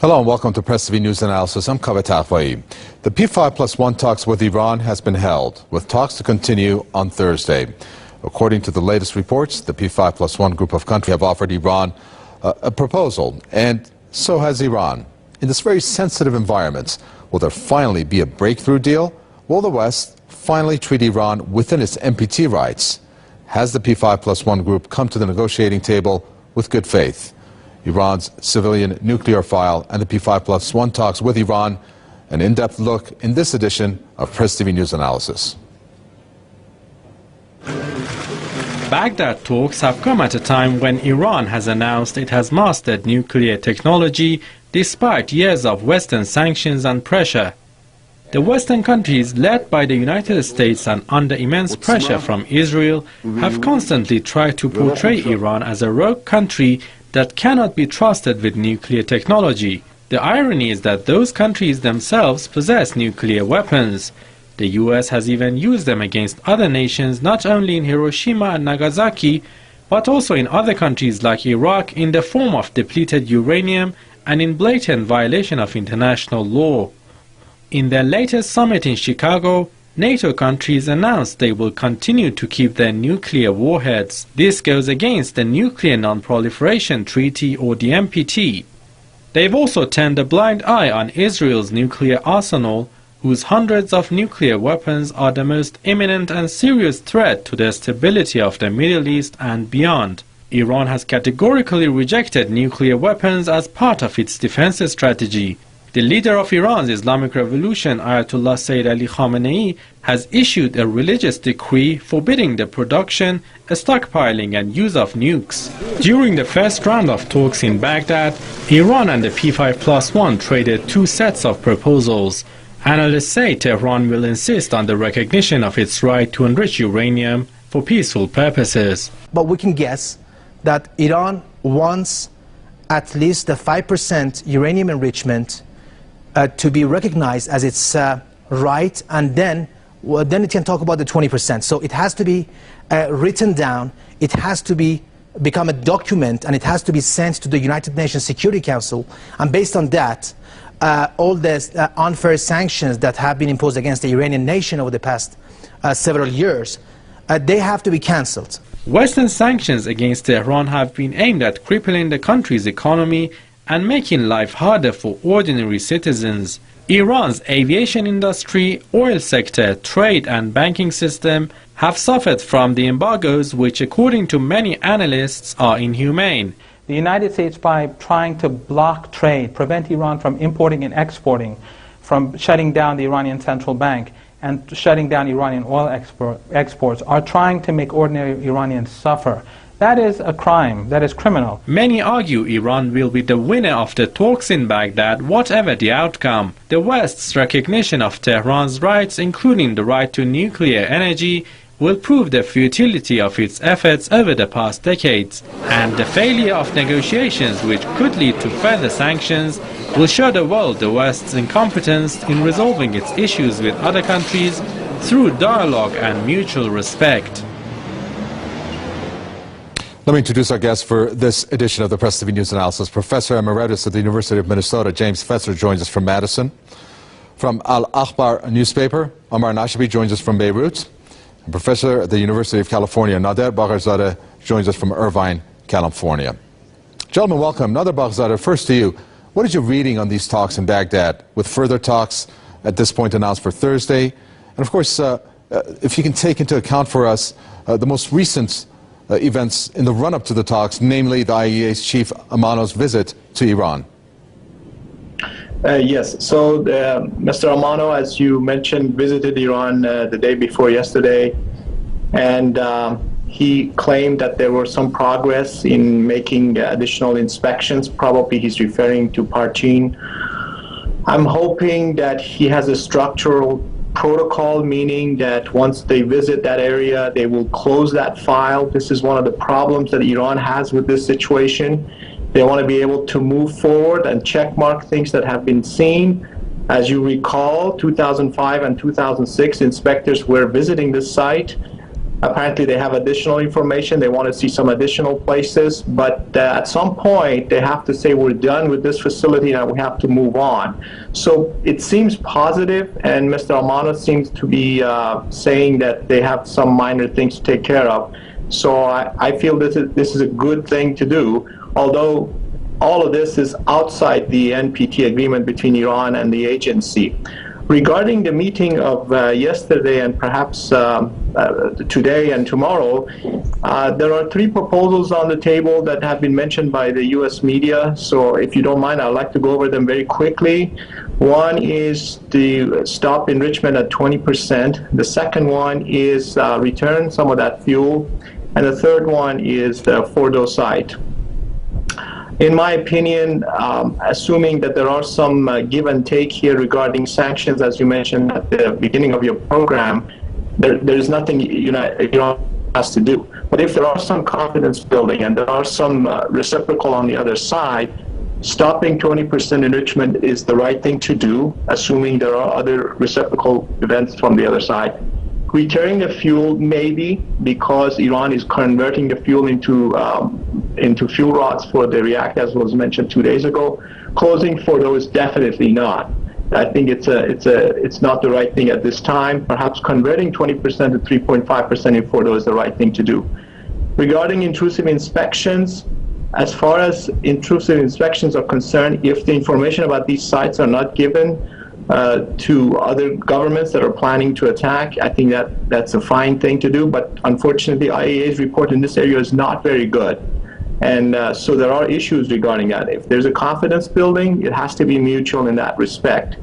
Hello and welcome to PressTV News Analysis. I'm Kaveh Tafai. The P5+1 talks with Iran has been held, with talks to continue on Thursday. According to the latest reports, the P5+1 group of countries have offered Iran a proposal, and so has Iran. In this very sensitive environment, will there finally be a breakthrough deal? Will the West finally treat Iran within its NPT rights? Has the P5+1 group come to the negotiating table with good faith? Iran's civilian nuclear file and the P5+1 talks with Iran. An in-depth look in this edition of PressTV News Analysis. Baghdad talks have come at a time when Iran has announced it has mastered nuclear technology despite years of Western sanctions and pressure. The Western countries, led by the United States and under immense pressure from Israel, have constantly tried to portray Iran as a rogue country that cannot be trusted with nuclear technology. The irony is that those countries themselves possess nuclear weapons. The US has even used them against other nations, not only in Hiroshima and Nagasaki, but also in other countries like Iraq in the form of depleted uranium and in blatant violation of international law. In their latest summit in Chicago, NATO countries announced they will continue to keep their nuclear warheads. This goes against the Nuclear Non-Proliferation Treaty, or the NPT. They've also turned a blind eye on Israel's nuclear arsenal, whose hundreds of nuclear weapons are the most imminent and serious threat to the stability of the Middle East and beyond. Iran has categorically rejected nuclear weapons as part of its defense strategy. The leader of Iran's Islamic Revolution, Ayatollah Sayyid Ali Khamenei, has issued a religious decree forbidding the production, stockpiling and use of nukes. During the first round of talks in Baghdad, Iran and the P5+1 traded two sets of proposals. Analysts say Tehran will insist on the recognition of its right to enrich uranium for peaceful purposes. But we can guess that Iran wants at least the 5% uranium enrichment to be recognized as its right, and then it can talk about the 20%. So it has to be written down, it has to become a document, and it has to be sent to the United Nations Security Council. And based on that, all the unfair sanctions that have been imposed against the Iranian nation over the past several years, they have to be cancelled. Western sanctions against Tehran have been aimed at crippling the country's economy and making life harder for ordinary citizens. Iran's aviation industry, oil sector, trade and banking system have suffered from the embargoes, which according to many analysts are inhumane. The United States, by trying to block trade, prevent Iran from importing and exporting, from shutting down the Iranian central bank and shutting down Iranian oil exports, are trying to make ordinary Iranians suffer. That is a crime. That is criminal. Many argue Iran will be the winner of the talks in Baghdad, whatever the outcome. The West's recognition of Tehran's rights, including the right to nuclear energy, will prove the futility of its efforts over the past decades, and the failure of negotiations, which could lead to further sanctions, will show the world the West's incompetence in resolving its issues with other countries through dialogue and mutual respect. Let me introduce our guest for this edition of the PressTV News Analysis. Professor Emeritus at the University of Minnesota, James Fetzer, joins us from Madison. From Al-Akhbar newspaper, Omar Nashabi joins us from Beirut. And Professor at the University of California, Nader Bagharzadeh, joins us from Irvine, California. Gentlemen, welcome. Nader Bagharzadeh, first to you. What is your reading on these talks in Baghdad, with further talks at this point announced for Thursday? And of course, if you can take into account for us the most recent events in the run-up to the talks, namely the IAEA's chief Amano's visit to Iran. Yes, so Mr. Amano, as you mentioned, visited Iran the day before yesterday, and he claimed that there was some progress in making additional inspections. Probably he's referring to Parchin. I'm hoping that he has a structural protocol, meaning that once they visit that area, they will close that file. This is one of the problems that Iran has with this situation. They want to be able to move forward and check mark things that have been seen. As you recall, 2005 and 2006, inspectors were visiting this site. Apparently they have additional information. They want to see some additional places. But at some point, they have to say, we're done with this facility and we have to move on. So it seems positive, and Mr. Almano seems to be saying that they have some minor things to take care of. So I feel this is a good thing to do, although all of this is outside the NPT agreement between Iran and the agency. Regarding the meeting of yesterday and perhaps today and tomorrow, there are 3 proposals on the table that have been mentioned by the U.S. media. So if you don't mind, I'd like to go over them very quickly. One is to stop enrichment at 20%. The second one is return some of that fuel. And the third one is the Fordo site. In my opinion, assuming that there are some give and take here regarding sanctions, as you mentioned at the beginning of your program, there is nothing Iran has to do. But if there are some confidence building and there are some reciprocal on the other side, stopping 20% enrichment is the right thing to do, assuming there are other reciprocal events from the other side. Returning the fuel, maybe, because Iran is converting the fuel into fuel rods for the reactor, as was mentioned 2 days ago. Closing Fordo is definitely not. I think it's not the right thing at this time. Perhaps converting 20% to 3.5% in Fordo is the right thing to do. Regarding intrusive inspections, as far as intrusive inspections are concerned, if the information about these sites are not given to other governments that are planning to attack, I think that's a fine thing to do. But unfortunately, IAEA's report in this area is not very good. And so there are issues regarding that. If there's a confidence building, it has to be mutual in that respect.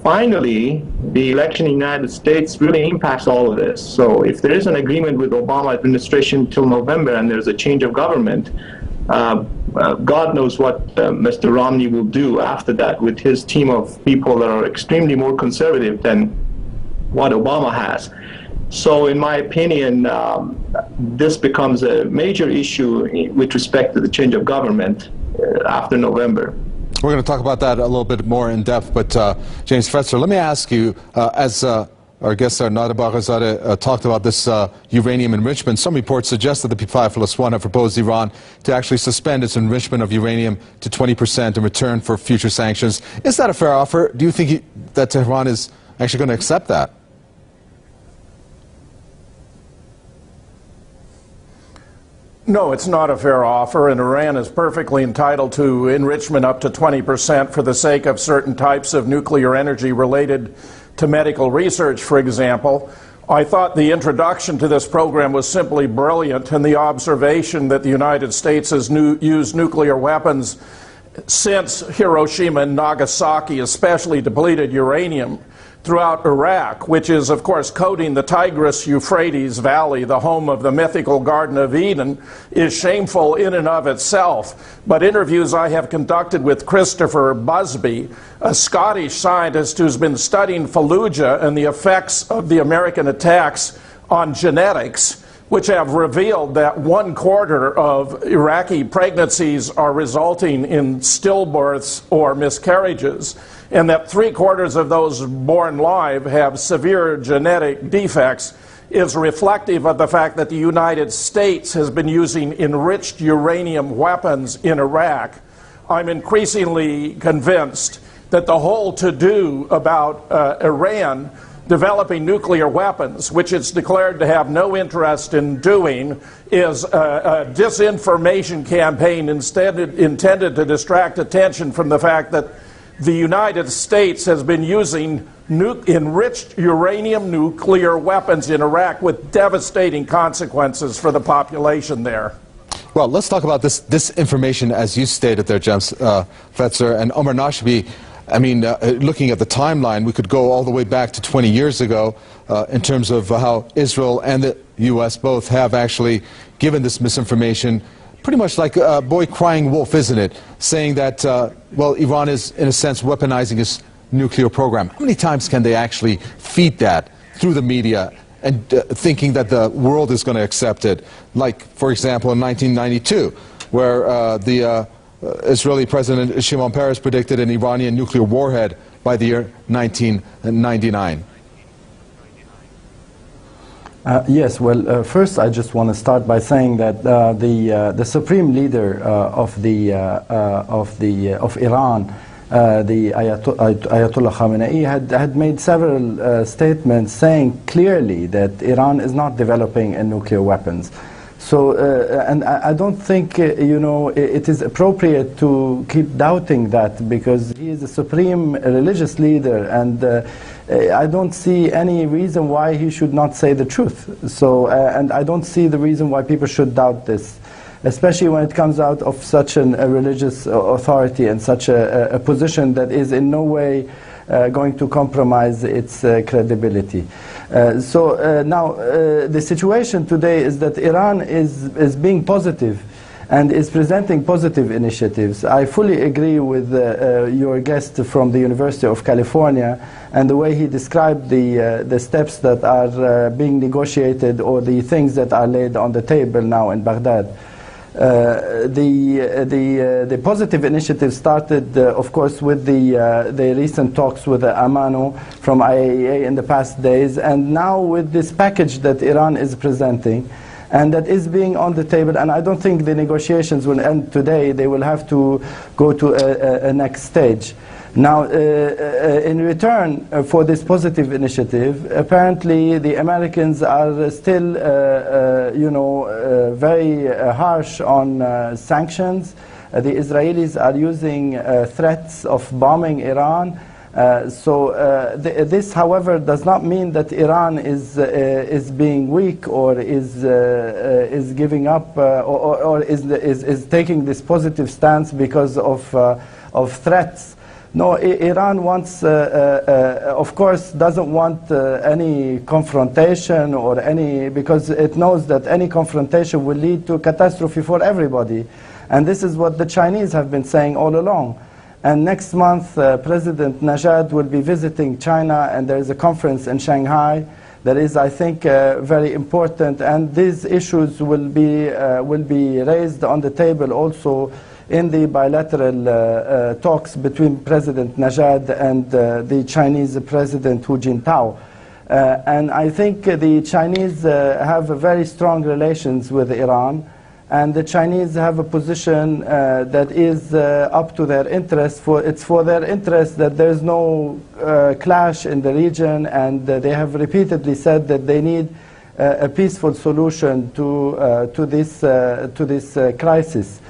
Finally, the election in the United States really impacts all of this. So if there is an agreement with Obama administration till November and there's a change of government, God knows what Mr. Romney will do after that with his team of people that are extremely more conservative than what Obama has. So in my opinion, this becomes a major issue with respect to the change of government after November. We're going to talk about that a little bit more in depth, but James Fetzer, let me ask you, as our guest, Nada Baghazadeh, talked about this uranium enrichment. Some reports suggest that the P5+1 have proposed Iran to actually suspend its enrichment of uranium to 20% in return for future sanctions. Is that a fair offer? Do you think that Tehran is actually going to accept that? No, it's not a fair offer, and Iran is perfectly entitled to enrichment up to 20% for the sake of certain types of nuclear energy related to medical research, for example. I thought the introduction to this program was simply brilliant, and the observation that the United States has used nuclear weapons since Hiroshima and Nagasaki, especially depleted uranium, throughout Iraq, which is, of course, coating the Tigris-Euphrates Valley, the home of the mythical Garden of Eden, is shameful in and of itself. But interviews I have conducted with Christopher Busby, a Scottish scientist who's been studying Fallujah and the effects of the American attacks on genetics, which have revealed that 1/4 of Iraqi pregnancies are resulting in stillbirths or miscarriages, and that 3/4 of those born live have severe genetic defects, is reflective of the fact that the United States has been using enriched uranium weapons in Iraq. I'm increasingly convinced that the whole to-do about Iran developing nuclear weapons, which it's declared to have no interest in doing, is a disinformation campaign intended to distract attention from the fact that the United States has been using enriched uranium nuclear weapons in Iraq with devastating consequences for the population there. Well, let's talk about this disinformation, as you stated there, James Fetzer, and Omar Nashbi. I mean, looking at the timeline, we could go all the way back to 20 years ago in terms of how Israel and the U.S. both have actually given this misinformation, pretty much like a boy crying wolf, isn't it? Saying that, well, Iran is, in a sense, weaponizing its nuclear program. How many times can they actually feed that through the media and thinking that the world is going to accept it? Like, for example, in 1992, where the Israeli President Shimon Peres predicted an Iranian nuclear warhead by the year 1999. Yes, well, first I just want to start by saying that the supreme leader of Iran, the Ayatollah Khamenei, had made several statements saying clearly that Iran is not developing nuclear weapons. So, and I don't think, you know, it is appropriate to keep doubting that, because he is a supreme religious leader, and I don't see any reason why he should not say the truth. So, and I don't see the reason why people should doubt this, especially when it comes out of such a religious authority and such a position that is in no way going to compromise its credibility. Now the situation today is that Iran is being positive and is presenting positive initiatives. I fully agree with your guest from the University of California and the way he described the steps that are being negotiated, or the things that are laid on the table now in Baghdad. The positive initiative started, of course, with the recent talks with Amano from IAEA in the past days, and now with this package that Iran is presenting, and that is being on the table. And I don't think the negotiations will end today. They will have to go to a next stage. Now, in return for this positive initiative, apparently the Americans are still, you know, very harsh on sanctions. The Israelis are using threats of bombing Iran. This, however, does not mean that Iran is being weak, or is giving up, or is taking this positive stance because of threats. No, Iran wants, of course, doesn't want any confrontation or because it knows that any confrontation will lead to catastrophe for everybody. And this is what the Chinese have been saying all along. And next month, President Najad will be visiting China, and there is a conference in Shanghai that is, I think, very important. And these issues will be raised on the table also in the bilateral talks between President Najad and the Chinese President Hu Jintao. And I think the Chinese have very strong relations with Iran, and the Chinese have a position that is up to their interest. It's for their interest that there's no clash in the region, and they have repeatedly said that they need a peaceful solution to this crisis.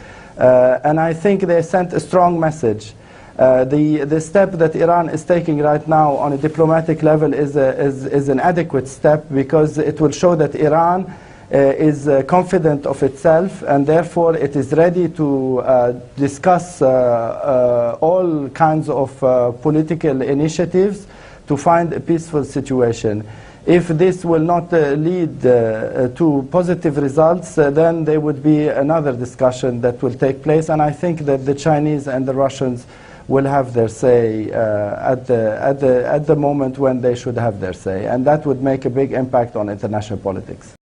And I think they sent a strong message. The step that Iran is taking right now on a diplomatic level is an adequate step, because it will show that Iran is confident of itself, and therefore it is ready to discuss all kinds of political initiatives to find a peaceful situation. If this will not lead to positive results, then there would be another discussion that will take place, and I think that the Chinese and the Russians will have their say at the moment when they should have their say, and that would make a big impact on international politics.